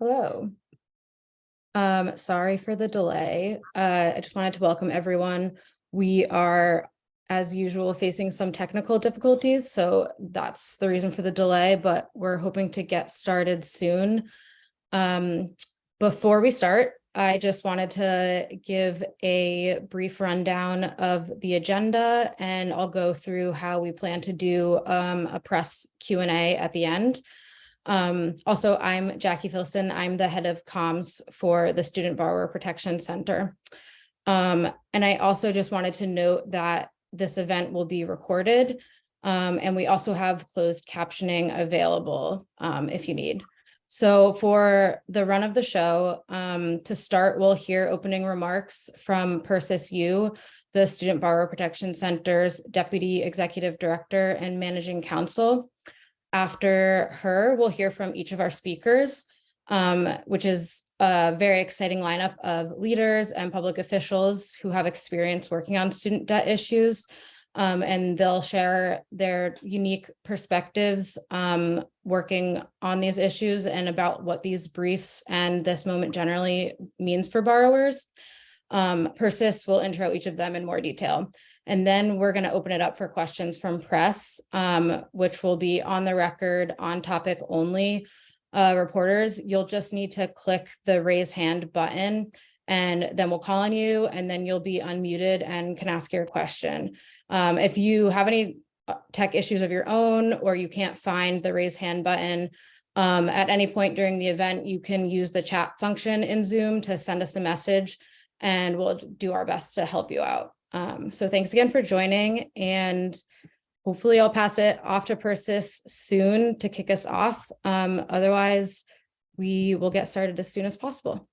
Hello. Sorry for the delay. I just wanted to welcome everyone. We are, as usual, facing some technical difficulties, so that's the reason for the delay, but we're hoping to get started soon. Before we start, I just wanted to give a brief rundown of the agenda, and I'll go through how we plan to do a press Q&A at the end. Also, I'm Jackie Filson. I'm the head of comms for the Student Borrower Protection Center. And I also just wanted to note that this event will be recorded, and we also have closed captioning available if you need. So for the run of the show, to start, we'll hear opening remarks from Persis Yu, the Student Borrower Protection Center's Deputy Executive Director and Managing Counsel. After her, we'll hear from each of our speakers, which is a very exciting lineup of leaders and public officials who have experience working on student debt issues. And they'll share their unique perspectives working on these issues and about what these briefs and this moment generally means for borrowers. Persis will intro each of them in more detail. And then we're going to open it up for questions from press, which will be on the record, on topic only. Reporters, you'll just need to click the raise hand button, and then we'll call on you, and then you'll be unmuted and can ask your question. If you have any tech issues of your own, or you can't find the raise hand button, at any point during the event, you can use the chat function in Zoom to send us a message, and we'll do our best to help you out. So thanks again for joining, and hopefully I'll pass it off to Persis soon to kick us off. Otherwise, we will get started as soon as possible.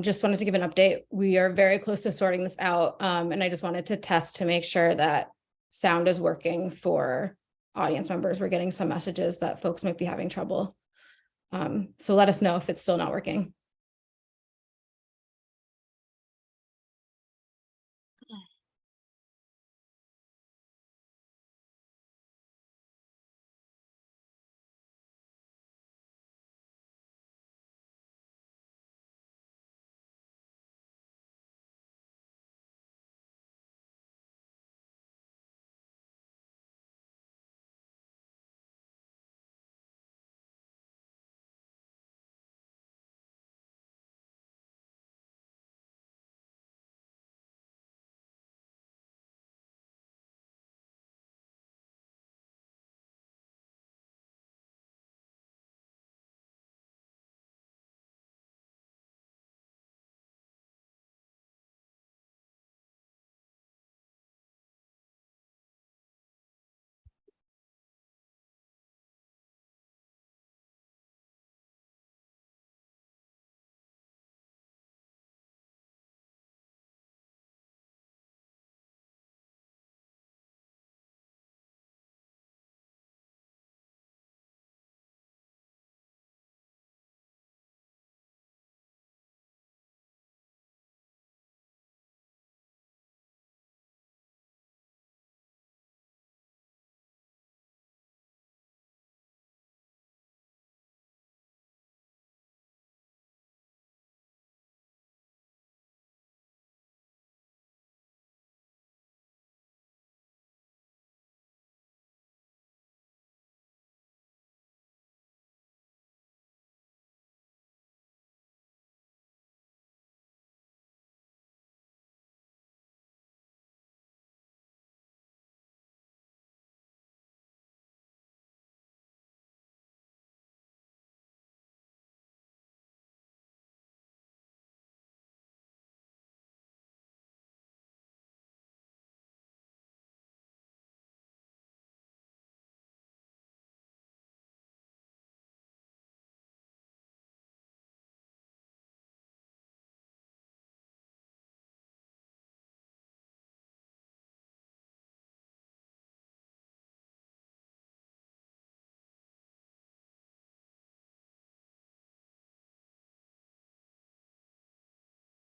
Just wanted to give an update. We are very close to sorting this out. And I just wanted to test to make sure that sound is working for audience members. We're getting some messages that folks might be having trouble. So let us know if it's still not working.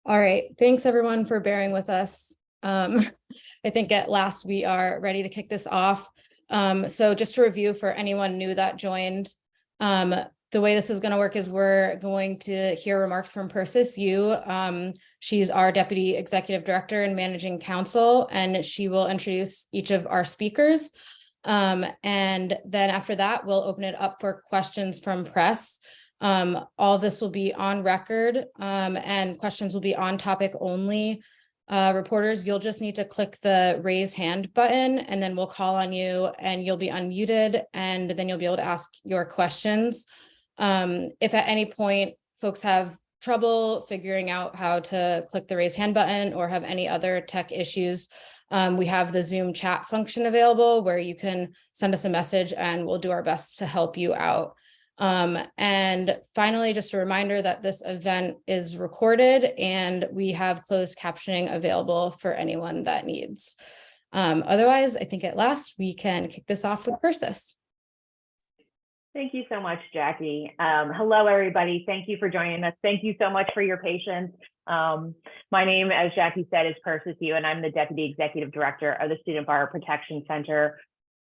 All right, thanks everyone for bearing with us. I think at last we are ready to kick this off. So just to review for anyone new that joined, the way this is going to work is we're going to hear remarks from Persis Yu. She's our Deputy Executive Director and Managing Counsel, and she will introduce each of our speakers. And then after that, we'll open it up for questions from press. All of this will be on record, and questions will be on topic only. Reporters, you'll just need to click the raise hand button, and then we'll call on you and you'll be unmuted, and then you'll be able to ask your questions. If at any point folks have trouble figuring out how to click the raise hand button or have any other tech issues, we have the Zoom chat function available where you can send us a message and we'll do our best to help you out. And finally, just a reminder that this event is recorded and we have closed captioning available for anyone that needs. Otherwise, I think at last we can kick this off with Persis. Thank you so much, Jackie. Hello, everybody. Thank you for joining us. Thank you so much for your patience. My name, as Jackie said, is Persis Yu, and I'm the Deputy Executive Director of the Student Borrower Protection Center.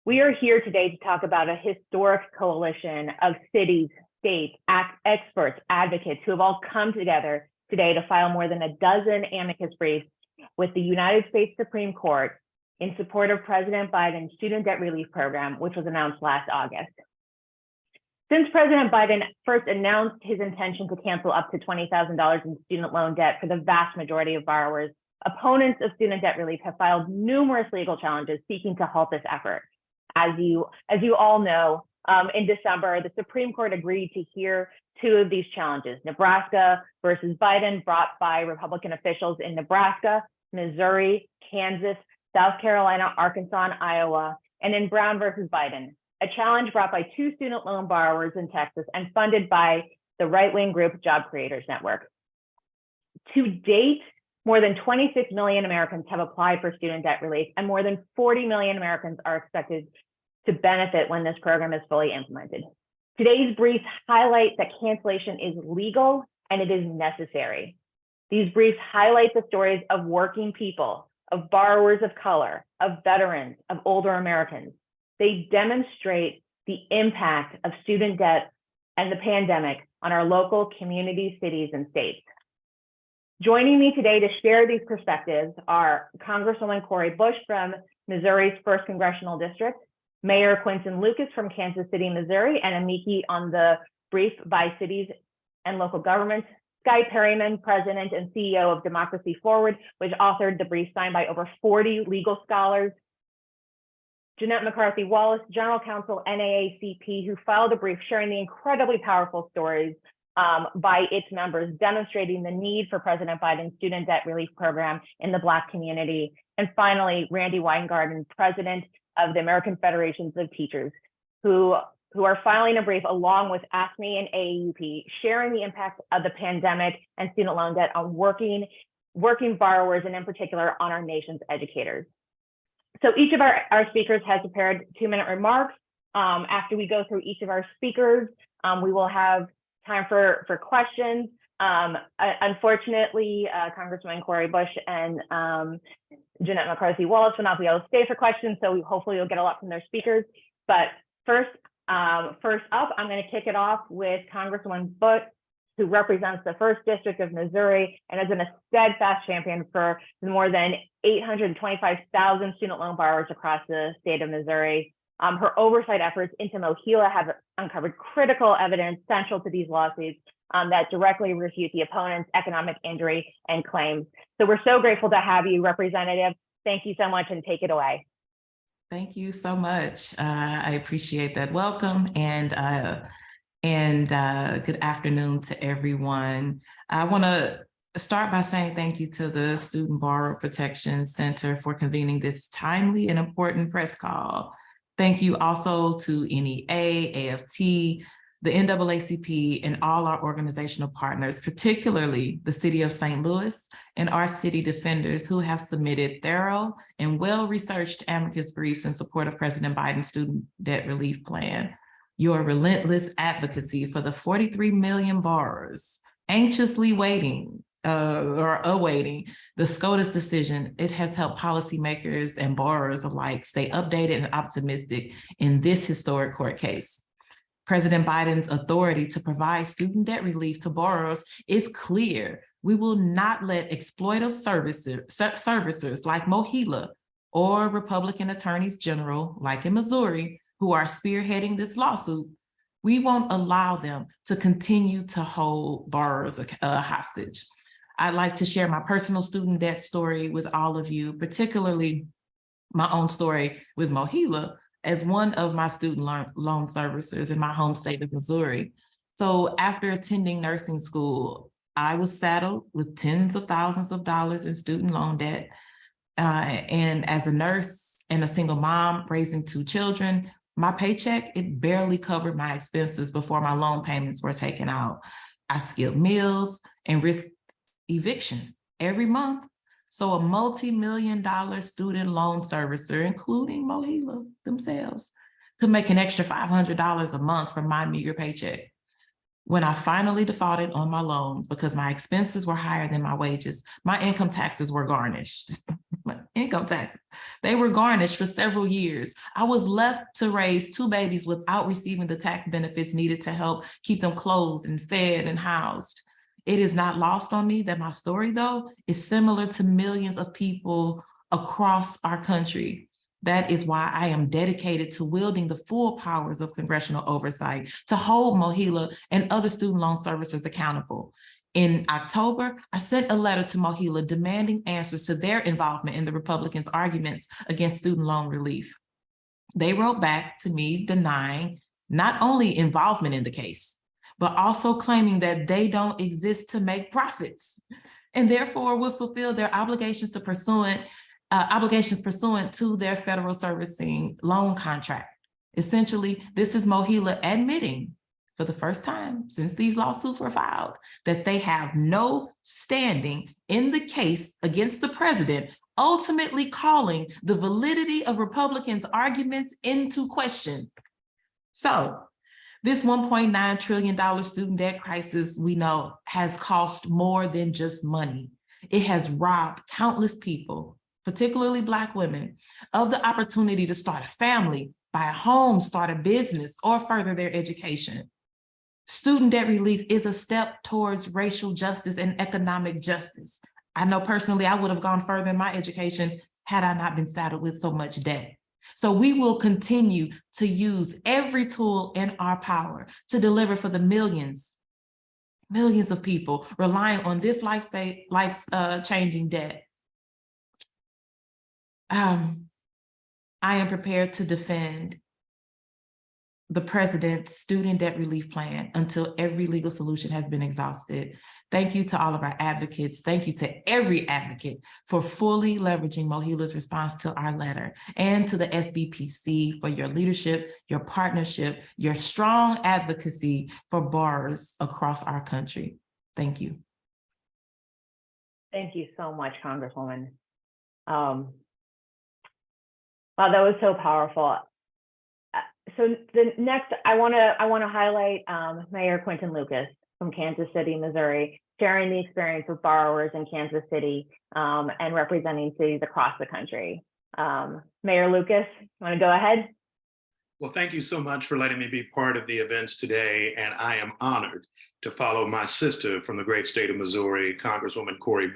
We are here today to talk about a historic coalition of cities, states, experts, advocates who have all come together today to file more than a dozen amicus briefs with the United States Supreme Court in support of President Biden's student debt relief program, which was announced last August. Since President Biden first announced his intention to cancel up to $20,000 in student loan debt for the vast majority of borrowers, opponents of student debt relief have filed numerous legal challenges seeking to halt this effort. As you all know, in December, the Supreme Court agreed to hear two of these challenges: Nebraska versus Biden, brought by Republican officials in Nebraska, Missouri, Kansas, South Carolina, Arkansas, and Iowa, and in Brown versus Biden, a challenge brought by two student loan borrowers in Texas and funded by the right-wing group Job Creators Network. To date, more than 26 million Americans have applied for student debt relief, and more than 40 million Americans are expected to benefit when this program is fully implemented. Today's briefs highlight that cancellation is legal and it is necessary. These briefs highlight the stories of working people, of borrowers of color, of veterans, of older Americans. They demonstrate the impact of student debt and the pandemic on our local communities, cities, and states. Joining me today to share these perspectives are Congresswoman Cori from Missouri's 1st Congressional District, Mayor Quinton Lucas from Kansas City, Missouri, and amici on the brief by cities and local governments, Skye Perryman, President and CEO of Democracy Forward, which authored the brief signed by over 40 legal scholars, Jeanette McCarthy-Wallace, General Counsel, NAACP, who filed a brief sharing the incredibly powerful stories by its members, demonstrating the need for President Biden's student debt relief program in the Black community. And finally, Randi Weingarten, President of the American Federations of Teachers, who are filing a brief along with AFSCME and AAUP, sharing the impact of the pandemic and student loan debt on working borrowers, and in particular on our nation's educators. So each of our speakers has prepared 2-minute remarks. After we go through each of our speakers, we will have time for questions. Unfortunately, Congresswoman Cori Bush and Jeanette McCarthy-Wallace will not be able to stay for questions, so hopefully you'll get a lot from their speakers. But first up, I'm going to kick it off with Congresswoman Bush, who represents the 1st District of Missouri and has been a steadfast champion for more than 825,000 student loan borrowers across the state of Missouri. Her oversight efforts into MOHELA have uncovered critical evidence central to these lawsuits that directly refute the opponent's economic injury and claims. So we're so grateful to have you, Representative. Thank you so much, and take it away. Thank you so much. I appreciate that welcome, and good afternoon to everyone. I want to start by saying thank you to the Student Borrower Protection Center for convening this timely and important press call. Thank you also to NEA, AFT, the NAACP, and all our organizational partners, particularly the City of St. Louis and our city defenders who have submitted thorough and well-researched amicus briefs in support of President Biden's student debt relief plan. Your relentless advocacy for the 43 million borrowers anxiously waiting or awaiting the SCOTUS decision, it has helped policymakers and borrowers alike stay updated and optimistic in this historic court case. President Biden's authority to provide student debt relief to borrowers is clear. We will not let exploitive servicers like MOHELA or Republican attorneys general, like in Missouri, who are spearheading this lawsuit. We won't allow them to continue to hold borrowers hostage. I'd like to share my personal student debt story with all of you, particularly my own story with MOHELA as one of my student loan servicers in my home state of Missouri. So after attending nursing school, I was saddled with tens of thousands of dollars in student loan debt. And as a nurse and a single mom raising 2 children, my paycheck, it barely covered my expenses before my loan payments were taken out. I skipped meals and risked eviction every month. So a multi-million-dollar student loan servicer, including MOHELA themselves, could make an extra $500 a month from my meager paycheck. When I finally defaulted on my loans because my expenses were higher than my wages, my income taxes were garnished. They were garnished for several years. I was left to raise 2 babies without receiving the tax benefits needed to help keep them clothed and fed and housed. It is not lost on me that my story, though, is similar to millions of people across our country. That is why I am dedicated to wielding the full powers of congressional oversight to hold MOHELA and other student loan servicers accountable. In October, I sent a letter to MOHELA demanding answers to their involvement in the Republicans' arguments against student loan relief. They wrote back to me denying not only involvement in the case, but also claiming that they don't exist to make profits and therefore will fulfill their obligations pursuant to their federal servicing loan contract. Essentially, this is MOHELA admitting for the first time since these lawsuits were filed that they have no standing in the case against the president, ultimately calling the validity of Republicans' arguments into question. So, this $1.9 trillion student debt crisis, we know, has cost more than just money. It has robbed countless people, particularly Black women, of the opportunity to start a family, buy a home, start a business, or further their education. Student debt relief is a step towards racial justice and economic justice. I know personally I would have gone further in my education had I not been saddled with so much debt. So we will continue to use every tool in our power to deliver for the millions of people relying on this life-changing debt. I am prepared to defend the president's student debt relief plan until every legal solution has been exhausted. Thank you to all of our advocates. Thank you to every advocate for fully leveraging MOHELA's response to our letter, and to the SBPC for your leadership, your partnership, your strong advocacy for borrowers across our country. Thank you. Thank you so much, Congresswoman. Wow, that was so powerful. So the next, I want to highlight Mayor Quinton Lucas from Kansas City, Missouri, sharing the experience with borrowers in Kansas City and representing cities across the country. Mayor Lucas, you want to go ahead? Well, thank you so much for letting me be part of the events today, and I am honored to follow my sister from the great state of Missouri, Congresswoman Cori,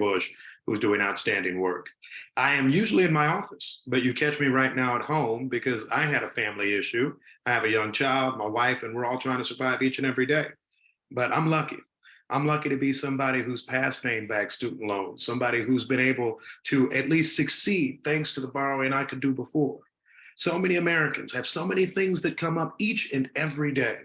who's doing outstanding work. I am usually in my office, but you catch me right now at home because I had a family issue. I have a young child, my wife, and we're all trying to survive each and every day. But I'm lucky. I'm lucky to be somebody who's past paying back student loans, somebody who's been able to at least succeed thanks to the borrowing I could do before. So many Americans have so many things that come up each and every day.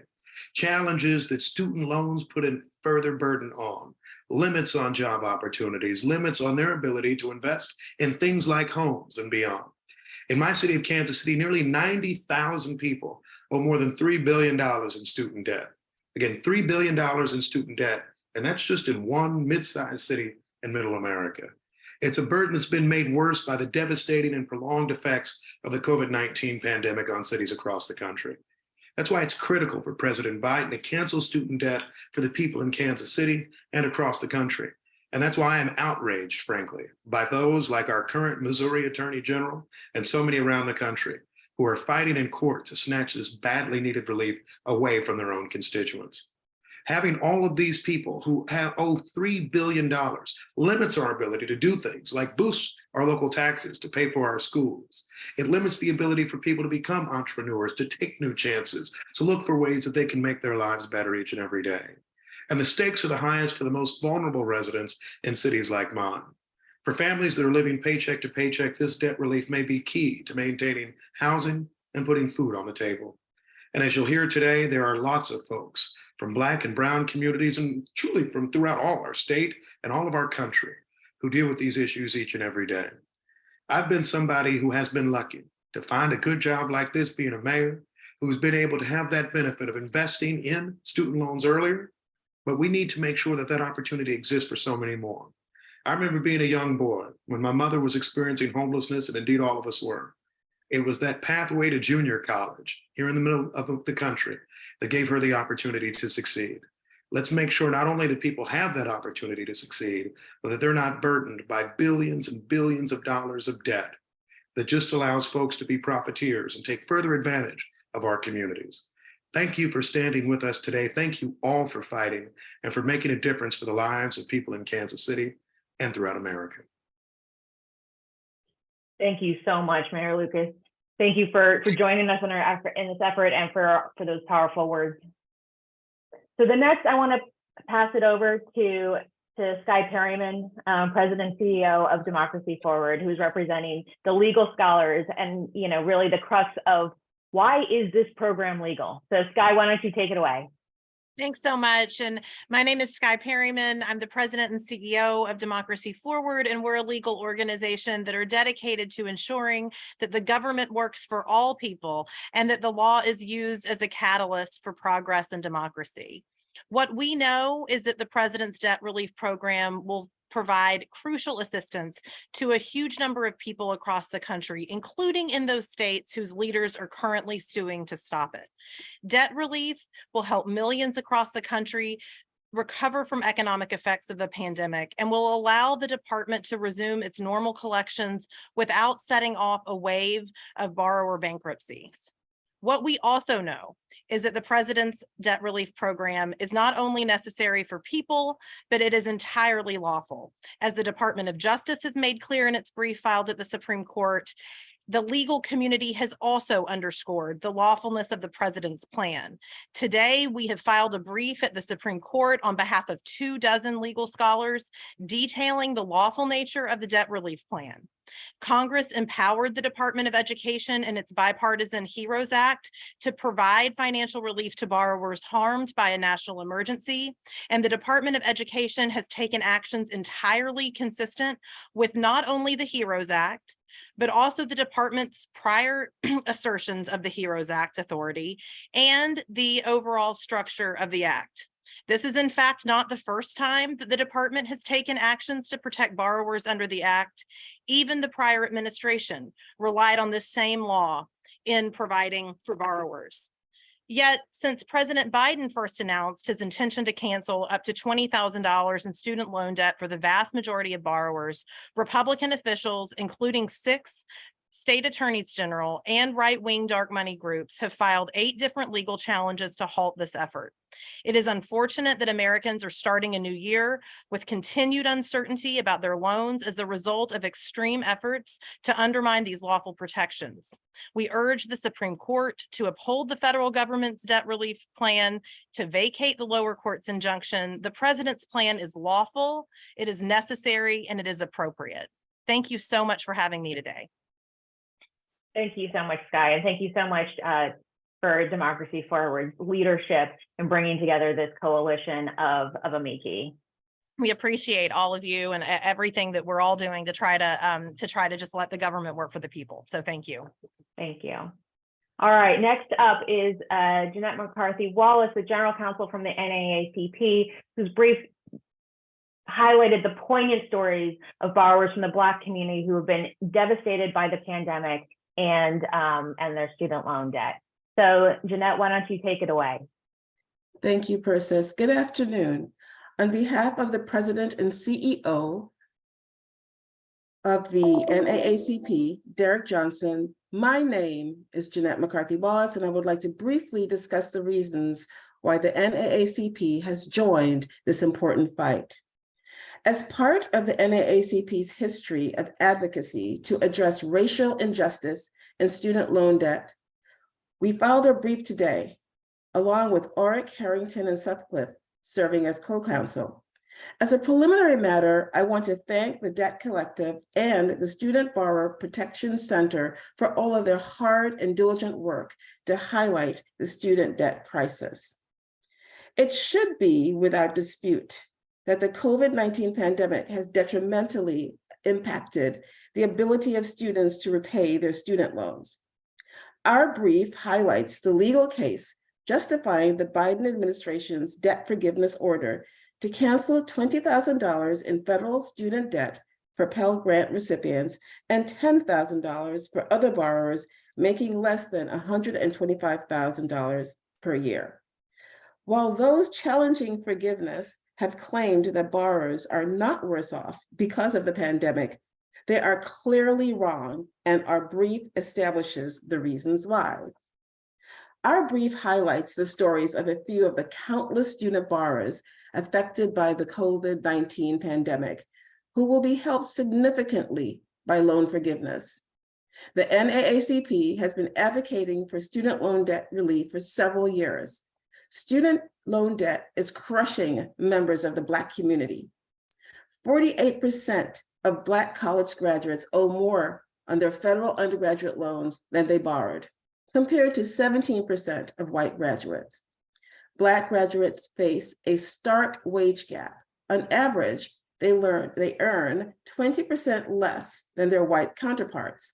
Challenges that student loans put a further burden on, limits on job opportunities, limits on their ability to invest in things like homes and beyond. In my city of Kansas City, nearly 90,000 people owe more than $3 billion in student debt. Again, $3 billion in student debt, and that's just in one mid-sized city in middle America. It's a burden that's been made worse by the devastating and prolonged effects of the COVID-19 pandemic on cities across the country. That's why it's critical for President Biden to cancel student debt for the people in Kansas City and across the country. And that's why I'm outraged, frankly, by those like our current Missouri Attorney General and so many around the country who are fighting in court to snatch this badly needed relief away from their own constituents. Having all of these people who owe $3 billion limits our ability to do things like boost our local taxes to pay for our schools. It limits the ability for people to become entrepreneurs, to take new chances, to look for ways that they can make their lives better each and every day. And the stakes are the highest for the most vulnerable residents in cities like mine. For families that are living paycheck to paycheck, this debt relief may be key to maintaining housing and putting food on the table. And as you'll hear today, there are lots of folks from Black and brown communities and truly from throughout all our state and all of our country who deal with these issues each and every day. I've been somebody who has been lucky to find a good job like this, being a mayor, who's been able to have that benefit of investing in student loans earlier, but we need to make sure that that opportunity exists for so many more. I remember being a young boy when my mother was experiencing homelessness, and indeed all of us were. It was that pathway to junior college here in the middle of the country that gave her the opportunity to succeed. Let's make sure not only that people have that opportunity to succeed, but that they're not burdened by billions and billions of dollars of debt that just allows folks to be profiteers and take further advantage of our communities. Thank you for standing with us today. Thank you all for fighting and for making a difference for the lives of people in Kansas City and throughout America. Thank you so much, Mayor Lucas. Thank you for joining us in this effort and for those powerful words. So the next, I want to pass it over to Skye Perryman, President and CEO of Democracy Forward, who's representing the legal scholars and really the crux of why is this program legal? So Skye, why don't you take it away? Thanks so much. And my name is Skye Perryman. I'm the president and CEO of Democracy Forward, and we're a legal organization that are dedicated to ensuring that the government works for all people and that the law is used as a catalyst for progress and democracy. What we know is that the president's debt relief program will provide crucial assistance to a huge number of people across the country, including in those states whose leaders are currently suing to stop it. Debt relief will help millions across the country recover from economic effects of the pandemic and will allow the department to resume its normal collections without setting off a wave of borrower bankruptcies. What we also know is that the president's debt relief program is not only necessary for people, but it is entirely lawful. As the Department of Justice has made clear in its brief filed at the Supreme Court, the legal community has also underscored the lawfulness of the president's plan. Today, we have filed a brief at the Supreme Court on behalf of 24 legal scholars detailing the lawful nature of the debt relief plan. Congress empowered the Department of Education and its bipartisan HEROES Act to provide financial relief to borrowers harmed by a national emergency. And the Department of Education has taken actions entirely consistent with not only the HEROES Act, but also the department's prior assertions of the HEROES Act authority and the overall structure of the act. This is in fact not the first time that the department has taken actions to protect borrowers under the act. Even the prior administration relied on this same law in providing for borrowers. Yet, since President Biden first announced his intention to cancel up to $20,000 in student loan debt for the vast majority of borrowers, Republican officials, including 6 state attorneys general and right-wing dark money groups, have filed 8 different legal challenges to halt this effort. It is unfortunate that Americans are starting a new year with continued uncertainty about their loans as a result of extreme efforts to undermine these lawful protections. We urge the Supreme Court to uphold the federal government's debt relief plan, to vacate the lower court's injunction. The president's plan is lawful, it is necessary, and it is appropriate. Thank you so much for having me today. Thank you so much, Skye, and thank you so much for Democracy Forward's leadership in bringing together this coalition of amici. We appreciate all of you and everything that we're all doing to try to just let the government work for the people. So thank you. Thank you. All right, next up is Jeanette McCarthy-Wallace, the General Counsel from the NAACP, whose brief highlighted the poignant stories of borrowers from the Black community who have been devastated by the pandemic and their student loan debt. So Jeanette, why don't you take it away? Thank you, Persis. Good afternoon. On behalf of the President and CEO of the NAACP, Derek Johnson, my name is Jeanette McCarthy-Wallace, and I would like to briefly discuss the reasons why the NAACP has joined this important fight. As part of the NAACP's history of advocacy to address racial injustice and student loan debt, we filed a brief today, along with Oric, Harrington, and Sutcliffe serving as co-counsel. As a preliminary matter, I want to thank the Debt Collective and the Student Borrower Protection Center for all of their hard and diligent work to highlight the student debt crisis. It should be without dispute that the COVID-19 pandemic has detrimentally impacted the ability of students to repay their student loans. Our brief highlights the legal case justifying the Biden administration's debt forgiveness order to cancel $20,000 in federal student debt for Pell Grant recipients and $10,000 for other borrowers making less than $125,000 per year. While those challenging forgiveness have claimed that borrowers are not worse off because of the pandemic, they are clearly wrong, and our brief establishes the reasons why. Our brief highlights the stories of a few of the countless student borrowers affected by the COVID-19 pandemic, who will be helped significantly by loan forgiveness. The NAACP has been advocating for student loan debt relief for several years. Student loan debt is crushing members of the Black community. 48% of Black college graduates owe more on their federal undergraduate loans than they borrowed, compared to 17% of white graduates. Black graduates face a stark wage gap. On average, they earn 20% less than their white counterparts.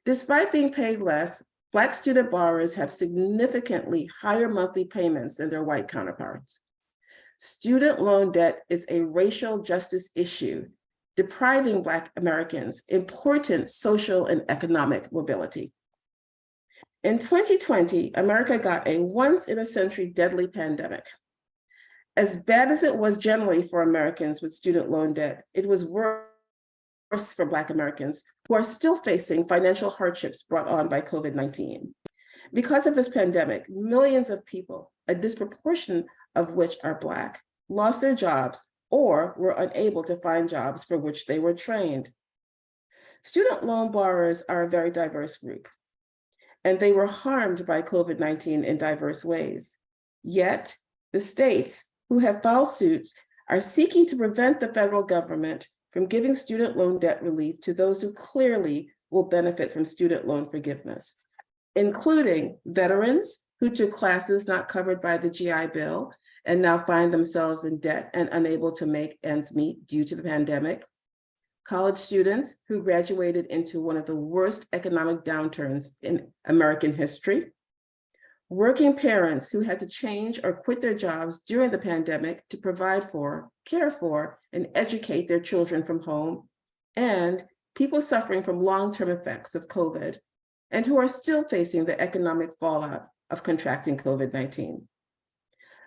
Despite being paid less, Black student borrowers have significantly higher monthly payments than their white counterparts. Student loan debt is a racial justice issue, depriving Black Americans important social and economic mobility. In 2020, America got a once-in-a-century deadly pandemic. As bad as it was generally for Americans with student loan debt, it was worse for Black Americans who are still facing financial hardships brought on by COVID-19. Because of this pandemic, millions of people, a disproportion of which are Black, lost their jobs or were unable to find jobs for which they were trained. Student loan borrowers are a very diverse group, and they were harmed by COVID-19 in diverse ways. Yet, the states who have filed suits are seeking to prevent the federal government from giving student loan debt relief to those who clearly will benefit from student loan forgiveness, including veterans who took classes not covered by the GI Bill and now find themselves in debt and unable to make ends meet due to the pandemic, college students who graduated into one of the worst economic downturns in American history, working parents who had to change or quit their jobs during the pandemic to provide for, care for, and educate their children from home, and people suffering from long-term effects of COVID and who are still facing the economic fallout of contracting COVID-19.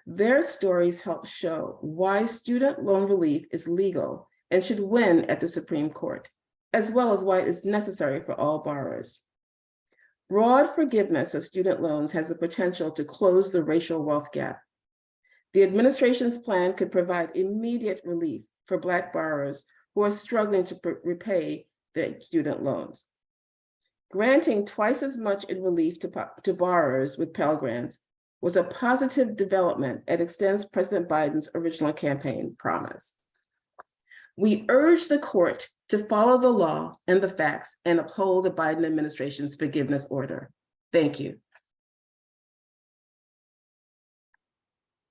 Their stories help show why student loan relief is legal and should win at the Supreme Court, as well as why it's necessary for all borrowers. Broad forgiveness of student loans has the potential to close the racial wealth gap. The administration's plan could provide immediate relief for Black borrowers who are struggling to repay their student loans. Granting twice as much in relief to borrowers with Pell Grants was a positive development and extends President Biden's original campaign promise. We urge the court to follow the law and the facts and uphold the Biden administration's forgiveness order. Thank you.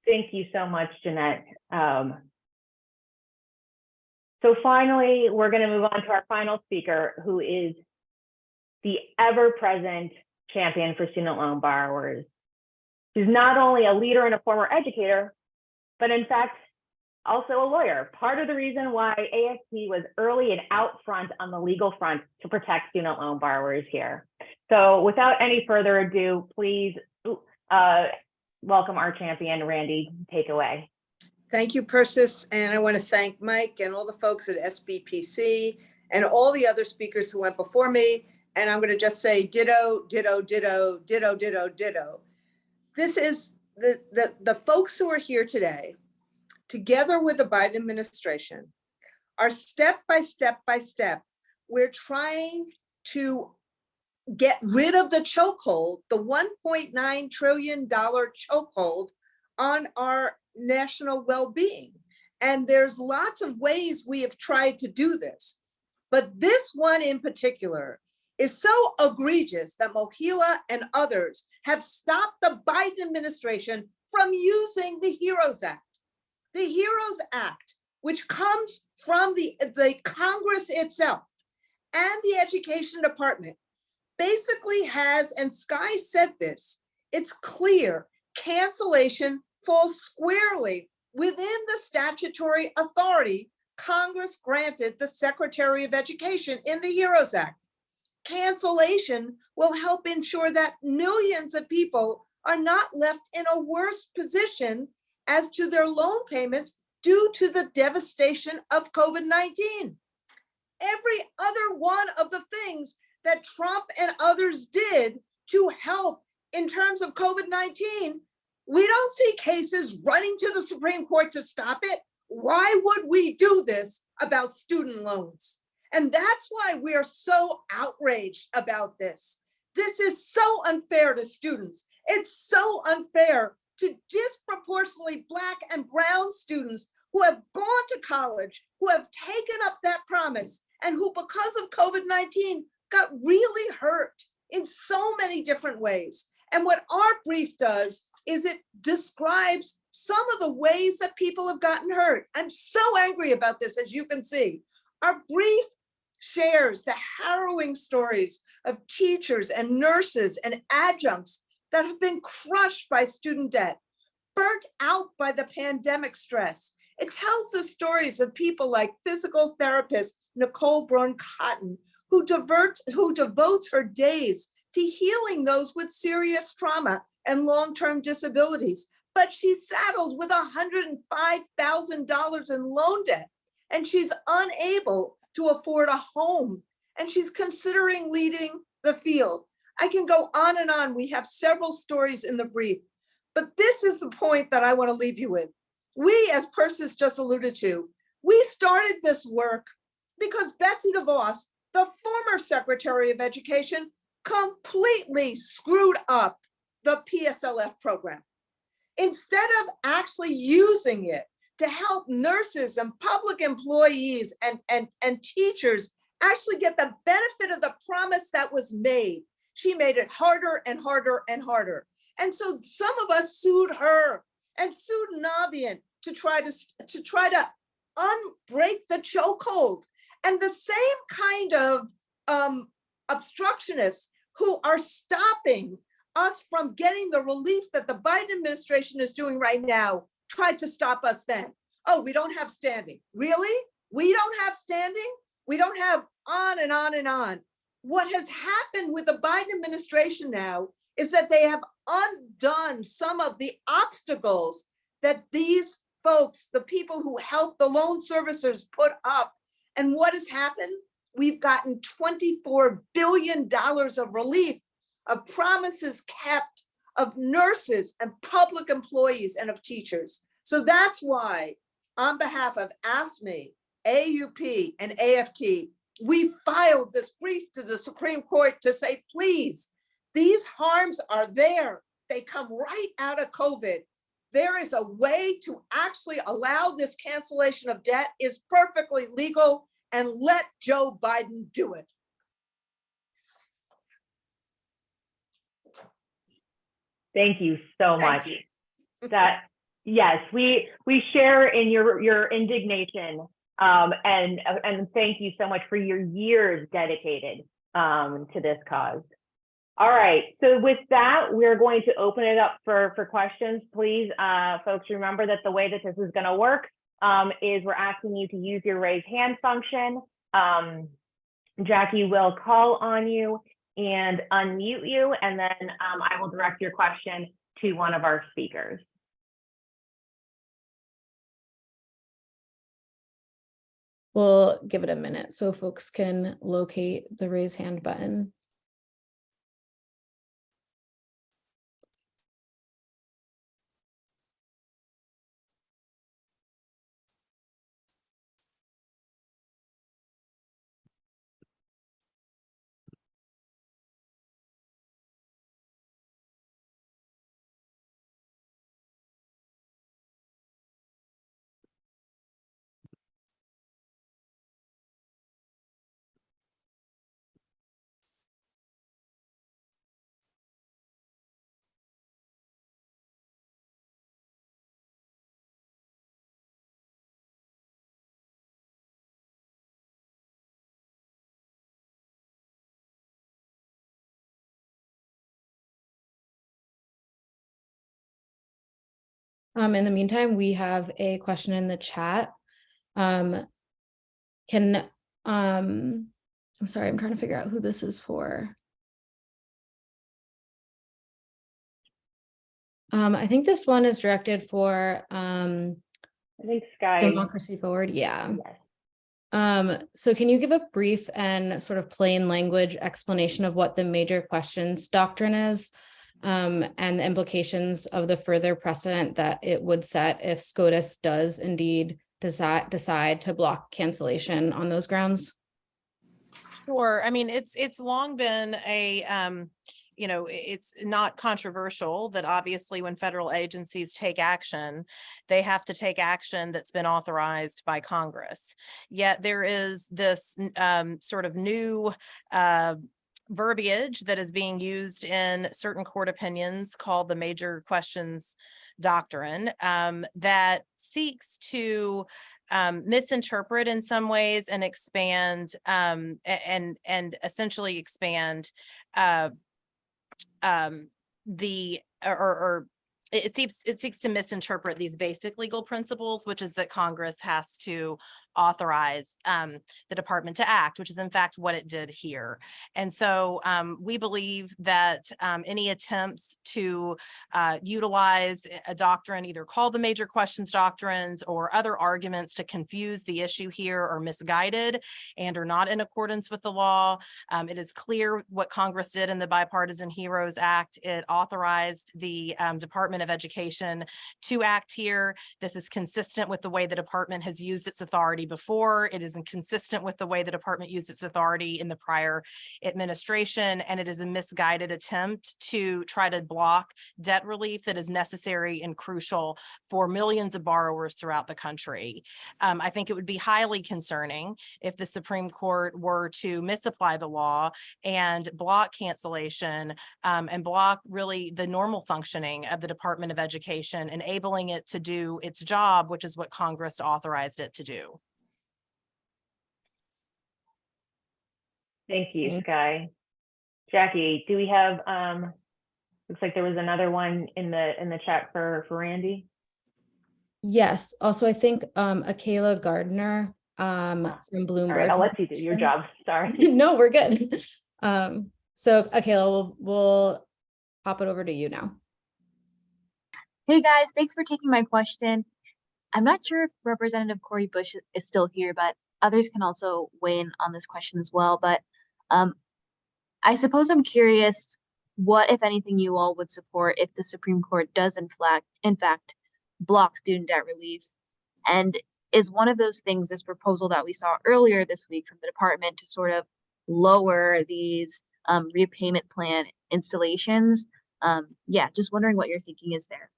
Thank you so much, Jeanette. So finally, we're going to move on to our final speaker, who is the ever-present champion for student loan borrowers. She's not only a leader and a former educator, but in fact, also a lawyer. Part of the reason why ASP was early and out front on the legal front to protect student loan borrowers here. So without any further ado, please welcome our champion, Randi. Take away. Thank you, Persis. And I want to thank Mike and all the folks at SBPC and all the other speakers who went before me. And I'm going to just say ditto, ditto, ditto, ditto, ditto, ditto. This is the folks who are here today, together with the Biden administration, are step by step by step. We're trying to get rid of the chokehold, the $1.9 trillion chokehold on our national well-being. And there's lots of ways we have tried to do this. But this one in particular is so egregious that Mohila and others have stopped the Biden administration from using the HEROES Act. The HEROES Act, which comes from the Congress itself and the Education Department, basically has, and Skye said this, it's clear cancellation falls squarely within the statutory authority Congress granted the Secretary of Education in the HEROES Act. Cancellation will help ensure that millions of people are not left in a worse position as to their loan payments due to the devastation of COVID-19. Every other one of the things that Trump and others did to help in terms of COVID-19, we don't see cases running to the Supreme Court to stop it. Why would we do this about student loans? And that's why we are so outraged about this. This is so unfair to students. It's so unfair to disproportionately Black and brown students who have gone to college, who have taken up that promise, and who, because of COVID-19, got really hurt in so many different ways. And what our brief does is it describes some of the ways that people have gotten hurt. I'm so angry about this, as you can see. Our brief shares the harrowing stories of teachers and nurses and adjuncts that have been crushed by student debt, burnt out by the pandemic stress. It tells the stories of people like physical therapist Nicole Braun-Cotton, who devotes her days to healing those with serious trauma and long-term disabilities. But she's saddled with $105,000 in loan debt, and she's unable to afford a home, and she's considering leaving the field. I can go on and on. We have several stories in the brief, but this is the point that I want to leave you with. We, as Persis just alluded to, we started this work because Betsy DeVos, the former Secretary of Education, completely screwed up the PSLF program. Instead of actually using it to help nurses and public employees and teachers actually get the benefit of the promise that was made, she made it harder and harder and harder. And so some of us sued her and sued Navient to try to unbreak the chokehold. And the same kind of obstructionists who are stopping us from getting the relief that the Biden administration is doing right now tried to stop us then. Oh, we don't have standing. Really? We don't have standing? We don't have on and on and on. What has happened with the Biden administration now is that they have undone some of the obstacles that these folks, the people who help the loan servicers, put up. And what has happened? We've gotten $24 billion of relief, of promises kept, of nurses and public employees and of teachers. So that's why, on behalf of ASME, AUP, and AFT, we filed this brief to the Supreme Court to say, please, these harms are there. They come right out of COVID. There is a way to actually allow this cancellation of debt is perfectly legal, and let Joe Biden do it. Thank you so much. That, yes, we share in your indignation, and thank you so much for your years dedicated to this cause. All right, so with that, we're going to open it up for questions. Please, folks, remember that the way that this is going to work is we're asking you to use your raise hand function. Jackie will call on you and unmute you, and then I will direct your question to one of our speakers. We'll give it a minute so folks can locate the raise hand button. In the meantime, we have a question in the chat. I'm sorry, I'm trying to figure out who this is for. I think this one is directed for I think Skye. Democracy Forward. Yeah. Yes. So can you give a brief and sort of plain language explanation of what the major questions doctrine is, and the implications of the further precedent that it would set if SCOTUS does indeed decide to block cancellation on those grounds? Sure. I mean, it's long been a, you know, it's not controversial that obviously when federal agencies take action, they have to take action that's been authorized by Congress. Yet there is this sort of new verbiage that is being used in certain court opinions called the major questions doctrine that seeks to misinterpret in some ways and expand and essentially expand it seeks to misinterpret these basic legal principles, which is that Congress has to authorize the department to act, which is in fact what it did here. And so we believe that any attempts to utilize a doctrine, either called the major questions doctrines or other arguments to confuse the issue here, are misguided and are not in accordance with the law. It is clear what Congress did in the Bipartisan Heroes Act. It authorized the Department of Education to act here. This is consistent with the way the department has used its authority before. It is inconsistent with the way the department used its authority in the prior administration, and it is a misguided attempt to try to block debt relief that is necessary and crucial for millions of borrowers throughout the country. I think it would be highly concerning if the Supreme Court were to misapply the law and block cancellation and block really the normal functioning of the Department of Education, enabling it to do its job, which is what Congress authorized it to do. Thank you, Skye. Jackie, do we have, looks like there was another one in the chat for Randi. Yes. Also, I think Akela Gardner from Bloomberg. All right, I'll let you do your job. Sorry. No, we're good. So Akela, we'll pop it over to you now. Hey guys, thanks for taking my question. I'm not sure if Representative Cori Bush is still here, but others can also weigh in on this question as well. But I suppose I'm curious what, if anything, you all would support if the Supreme Court does in fact block student debt relief. And is one of those things this proposal that we saw earlier this week from the department to sort of lower these repayment plan installations? Yeah, just wondering what your thinking is there.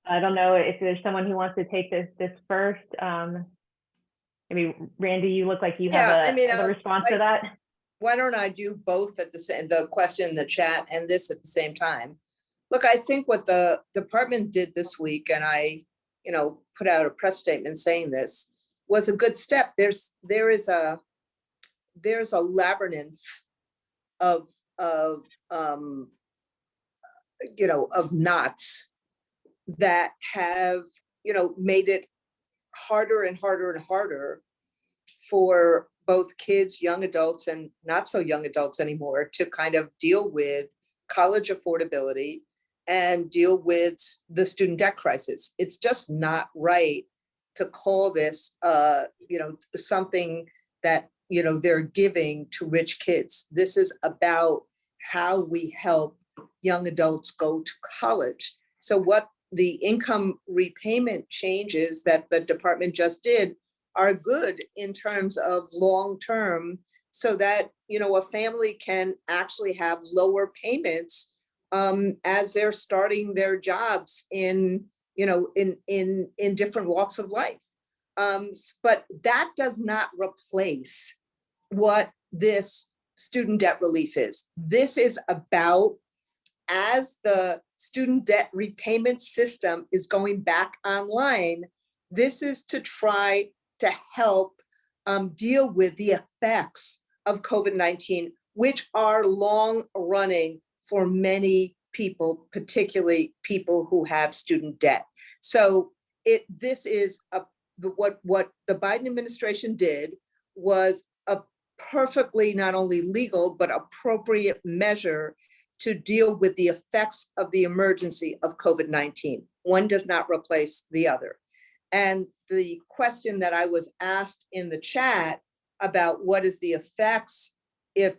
I don't know if there's someone who wants to take this first. Maybe Randi, you look like you have a response to that. Why don't I do both at the question in the chat and this at the same time? Look, I think what the department did this week, and I, put out a press statement saying this, was a good step. There is a labyrinth of knots that have, made it harder and harder and harder for both kids, young adults, and not so young adults anymore to kind of deal with college affordability, and deal with the student debt crisis. It's just not right to call this, something that, they're giving to rich kids. This is about how we help young adults go to college. So what the income repayment changes that the department just did are good in terms of long-term, so that, a family can actually have lower payments as they're starting their jobs in different walks of life. But that does not replace what this student debt relief is. This is about, as the student debt repayment system is going back online, this is to try to help deal with the effects of COVID-19, which are long running for many people, particularly people who have student debt. So this is what the Biden administration did was a perfectly not only legal, but appropriate measure to deal with the effects of the emergency of COVID-19. One does not replace the other. And the question that I was asked in the chat about what is the effects if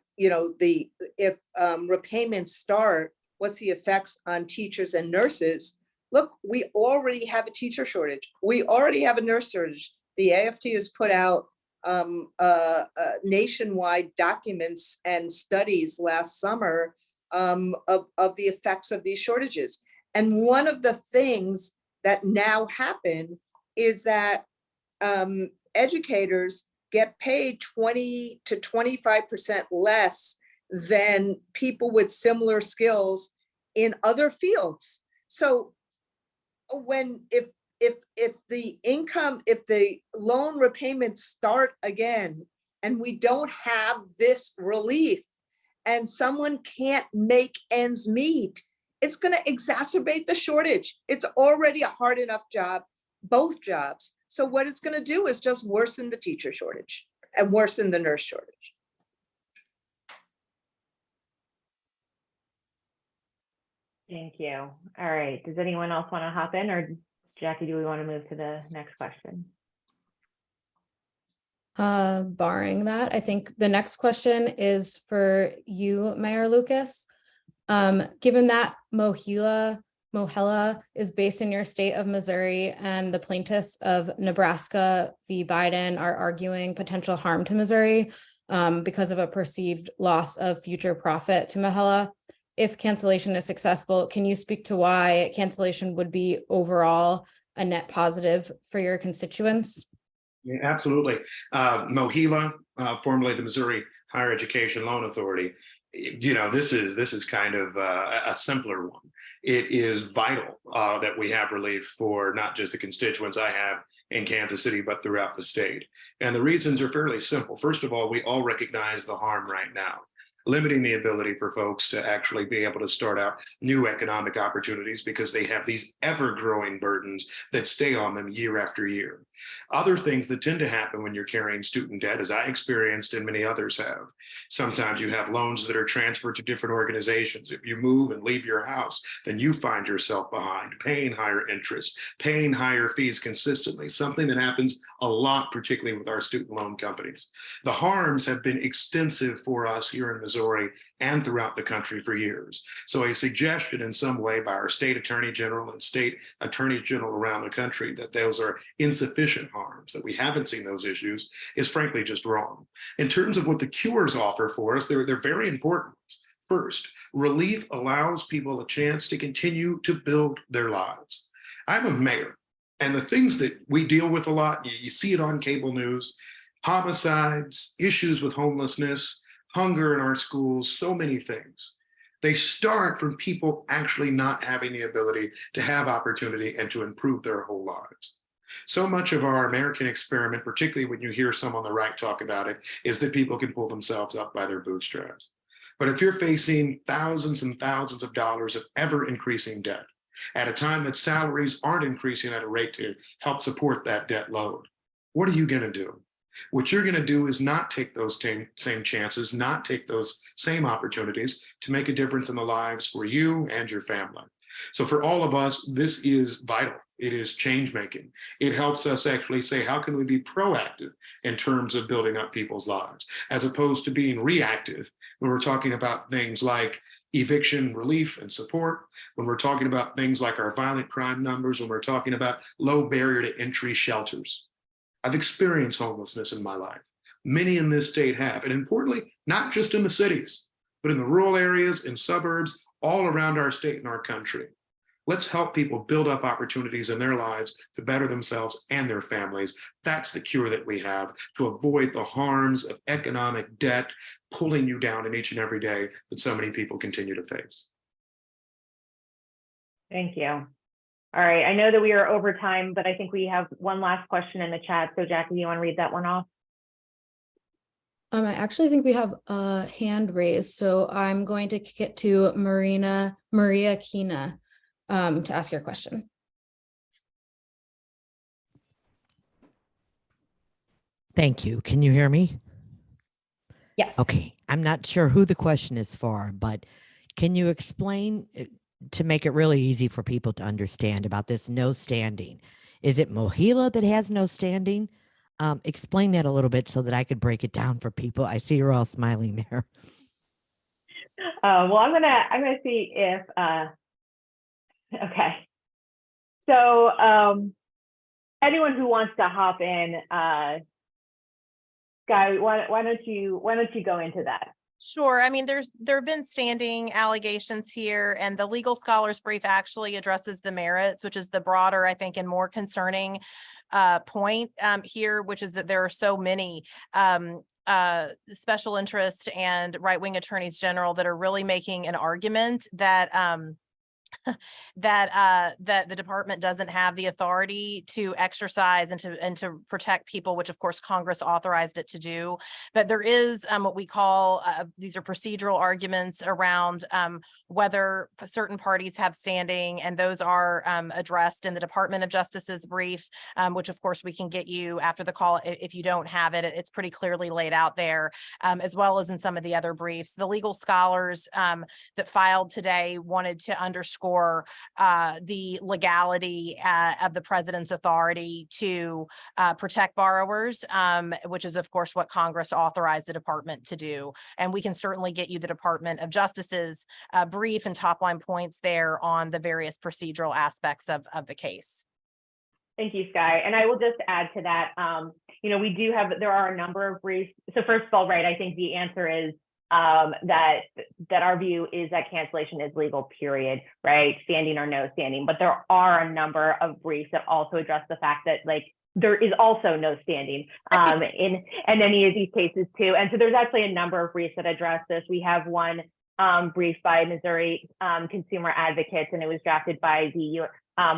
repayments start, what's the effects on teachers and nurses? Look, we already have a teacher shortage. We already have a nurse shortage. The AFT has put out nationwide documents and studies last summer of the effects of these shortages. And one of the things that now happen is that educators get paid 20 to 25% less than people with similar skills in other fields. So if the loan repayments start again and we don't have this relief and someone can't make ends meet, it's going to exacerbate the shortage. It's already a hard enough job, both jobs. So what it's going to do is just worsen the teacher shortage and worsen the nurse shortage. Thank you. All right. Does anyone else want to hop in, or Jackie, do we want to move to the next question? Barring that, I think the next question is for you, Mayor Lucas. Given that Mohela is based in your state of Missouri and the plaintiffs of Nebraska v. Biden are arguing potential harm to Missouri because of a perceived loss of future profit to Mohela, if cancellation is successful, can you speak to why cancellation would be overall a net positive for your constituents? Yeah, absolutely. Mohela, formerly the Missouri Higher Education Loan Authority, this is kind of a simpler one. It is vital that we have relief for not just the constituents I have in Kansas City, but throughout the state. And the reasons are fairly simple. First of all, we all recognize the harm right now, limiting the ability for folks to actually be able to start out new economic opportunities because they have these ever-growing burdens that stay on them year after year. Other things that tend to happen when you're carrying student debt, as I experienced and many others have, sometimes you have loans that are transferred to different organizations. If you move and leave your house, then you find yourself behind, paying higher interest, paying higher fees consistently, something that happens a lot, particularly with our student loan companies. The harms have been extensive for us here in Missouri and throughout the country for years. So a suggestion in some way by our state attorney general and state attorneys general around the country that those are insufficient harms, that we haven't seen those issues, is frankly just wrong. In terms of what the cures offer for us, they're very important. First, relief allows people a chance to continue to build their lives. I'm a mayor, and the things that we deal with a lot, you see it on cable news, homicides, issues with homelessness, hunger in our schools, so many things. They start from people actually not having the ability to have opportunity and to improve their whole lives. So much of our American experiment, particularly when you hear some on the right talk about it, is that people can pull themselves up by their bootstraps. But if you're facing thousands and thousands of dollars of ever increasing debt at a time that salaries aren't increasing at a rate to help support that debt load, what are you going to do? What you're going to do is not take those same chances, not take those same opportunities to make a difference in the lives for you and your family. So for all of us, this is vital. It is change making. It helps us actually say, how can we be proactive in terms of building up people's lives, as opposed to being reactive when we're talking about things like eviction relief and support, when we're talking about things like our violent crime numbers, when we're talking about low barrier to entry shelters. I've experienced homelessness in my life. Many in this state have, and importantly, not just in the cities, but in the rural areas and suburbs all around our state and our country. Let's help people build up opportunities in their lives to better themselves and their families. That's the cure that we have to avoid the harms of economic debt pulling you down in each and every day that so many people continue to face. Thank you. All right, I know that we are over time, but I think we have one last question in the chat. So Jackie, you want to read that one off? I actually think we have a hand raised, so I'm going to kick it to Maria Kina to ask your question. Thank you. Can you hear me? Yes. Okay. I'm not sure who the question is for, but can you explain, to make it really easy for people to understand, about this no standing? Is it MOHELA that has no standing? Explain that a little bit so that I could break it down for people. I see you're all smiling there. Well, I'm gonna see if okay. So anyone who wants to hop in, Skye, why don't you go into that? Sure. I mean, there have been standing allegations here, and the legal scholars brief actually addresses the merits, which is the broader, I think, and more concerning point here, which is that there are so many special interest and right-wing attorneys general that are really making an argument that that the department doesn't have the authority to exercise and to protect people, which of course Congress authorized it to do. But there is what we call these are procedural arguments around whether certain parties have standing, and those are addressed in the Department of Justice's brief, which of course we can get you after the call if you don't have it. It's pretty clearly laid out there, as well as in some of the other briefs. The legal scholars that filed today wanted to underscore the legality of the president's authority to protect borrowers, which is of course what Congress authorized the department to do. And we can certainly get you the Department of Justice's brief and top line points there on the various procedural aspects of the case. Thank you, Skye. And I will just add to that, there are a number of briefs. So first of all, right, I think the answer is that our view is that cancellation is legal, period, right? Standing or no standing. But there are a number of briefs that also address the fact that there is also no standing in any of these cases too. And so there's actually a number of briefs that address this. We have one brief by Missouri Consumer Advocates, and it was drafted by the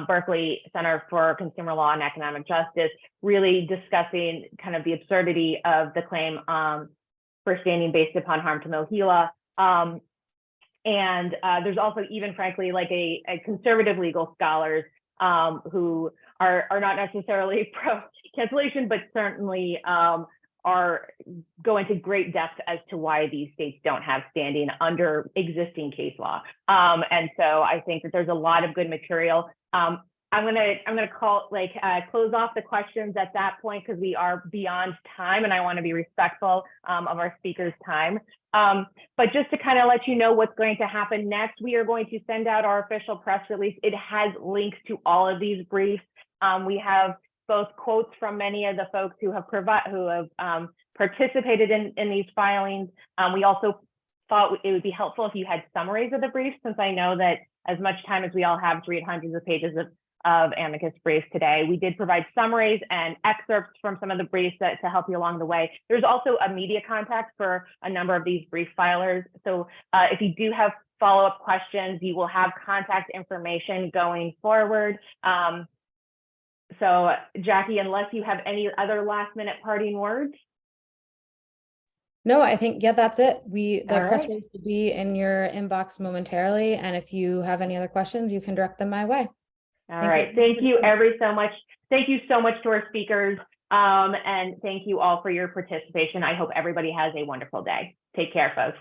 Berkeley Center for Consumer Law and Economic Justice, really discussing kind of the absurdity of the claim for standing based upon harm to MOHELA. And there's also even frankly like a conservative legal scholars who are not necessarily pro cancellation, but certainly are going to great depth as to why these states don't have standing under existing case law. And so I think that there's a lot of good material. I'm gonna close off the questions at that point because we are beyond time and I want to be respectful of our speakers' time. But just to kind of let you know what's going to happen next, we are going to send out our official press release. It has links to all of these briefs. We have both quotes from many of the folks who have participated in these filings. We also thought it would be helpful if you had summaries of the briefs, since I know that as much time as we all have to read hundreds of pages of amicus briefs today, we did provide summaries and excerpts from some of the briefs to help you along the way. There's also a media contact for a number of these brief filers. So if you do have follow-up questions, you will have contact information going forward. So Jackie, unless you have any other last minute parting words. No, I think, yeah, that's it. The press right. release will be in your inbox momentarily. And if you have any other questions, you can direct them my way. All Thanks, right. everyone. Thank you so much to our speakers. And thank you all for your participation. I hope everybody has a wonderful day. Take care, folks.